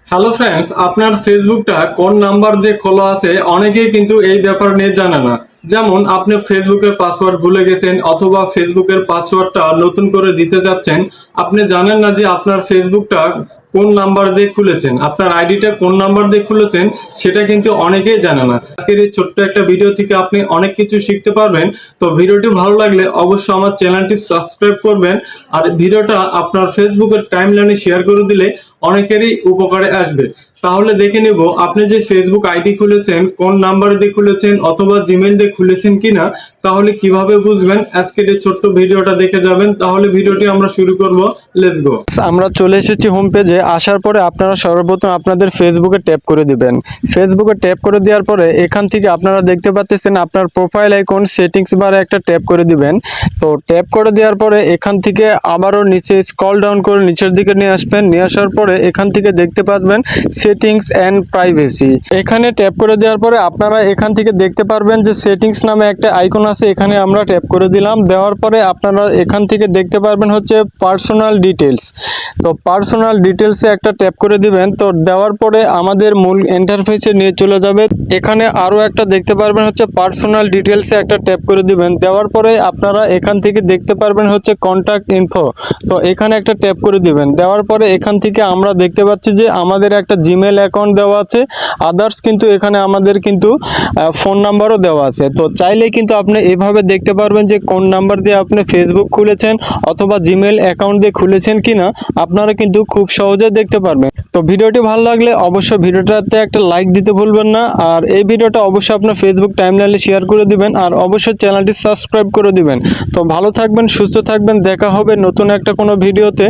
Hello friends, আপনার ফেসবুকটা কোন নাম্বার দিয়ে খোলা আছে অনেকেই কিন্তু এই ব্যাপার নিয়ে জানে না। যেমন আপনি ফেসবুকের পাসওয়ার্ড ভুলে গেছেন অথবা ফেসবুকের পাসওয়ার্ডটা নতুন করে দিতে যাচ্ছেন, আপনি জানেন না যে আপনার ফেসবুকটা কোন নাম্বার দিয়ে খুলেছেন, আপনার আইডিটা কোন নাম্বার দিয়ে খুলেছেন সেটা কিন্তু অনেকেই জানে না। আজকের এই ছোট্ট একটা ভিডিও থেকে আপনি অনেক কিছু শিখতে পারবেন। তো ভিডিওটি ভালো লাগলে অবশ্যই আমার চ্যানেলটি সাবস্ক্রাইব করবেন, আর ভিডিওটা আপনার ফেসবুকের টাইমলাইনে শেয়ার করে দিলে অনেকেরই উপকারে আসবে। তাহলে দেখে নিব আপনি যে ফেসবুক আইডি খুলেছেন কোন নাম্বার দিয়ে খুলেছেন অথবা জিমেইল দিয়ে খুলেছেন কিনা। তাহলে কিভাবে বুঝবেন, আজকের এই ছোট্ট ভিডিওটা দেখে যাবেন। তাহলে ভিডিওটি আমরা শুরু করব। Let's go. আমরা চলে এসেছি হোম পেজে। আসার পরে আপনারা সর্বপ্রথম আপনাদের ফেসবুকে ট্যাপ করে দিবেন। ফেসবুকে ট্যাপ করে দেওয়ার পরে এখান থেকে আপনারা দেখতে পাচ্ছেন আপনার প্রোফাইল আইকন সেটিংস বারে একটা ট্যাপ করে দিবেন। তো ট্যাপ করে দেওয়ার পরে এখান থেকে আবারও নিচে স্ক্রল ডাউন করে নিচের দিকে নিয়ে আসবেন। নিয়ে আসার পরে এখান থেকে দেখতে পারবেন সেটিংস অ্যান্ড প্রাইভেসি। এখানে ট্যাপ করে দেওয়ার পরে আপনারা এখান থেকে দেখতে পারবেন যে সেটিংস নামে একটা আইকন আছে, এখানে আমরা ট্যাপ করে দিলাম। দেওয়ার পরে আপনারা এখান থেকে দেখতে পারবেন হচ্ছে পার্সোনাল ডিটেলস। তো পার্সোনাল ডিটেলসে একটা ট্যাপ করে দিবেন। তো দেওয়ার পরে আমাদের মূল ইন্টারফেসে নিয়ে চলে যাবে। এখানে আরও একটা দেখতে পারবেন হচ্ছে পার্সোনাল ডিটেলসে একটা ট্যাপ করে দিবেন। দেওয়ার পরে আপনারা এখান থেকে দেখতে পারবেন হচ্ছে কন্ট্যাক্ট ইনফো। তো এখানে একটা ট্যাপ করে দিবেন। দেওয়ার পরে এখান থেকে আমরা দেখতে পাচ্ছি যে আমাদের একটা জিমেল অ্যাকাউন্ট দেওয়া আছে, আদার্স কিন্তু এখানে আমাদের কিন্তু ফোন নাম্বারও দেওয়া আছে। তো চাইলে কিন্তু আপনি এভাবে দেখতে পারবেন যে কোন নাম্বার দিয়ে আপনি ফেসবুক খুলেছেন অথবা জিমেল অ্যাকাউন্ট দিয়ে খুলেছেন কিনা আপনারা কিন্তু খুব সহজে দেখতে পারবেন। তো ভিডিওটি ভালো লাগলে অবশ্যই ভিডিওটাতে একটা লাইক দিতে ভুলবেন না, আর এই ভিডিওটা অবশ্যই আপনার ফেসবুক টাইমলাইনে শেয়ার করে দিবেন, আর অবশ্যই চ্যানেলটি সাবস্ক্রাইব করে দিবেন। তো ভালো থাকবেন, সুস্থ থাকবেন, দেখা হবে নতুন একটা কোনো ভিডিওতে।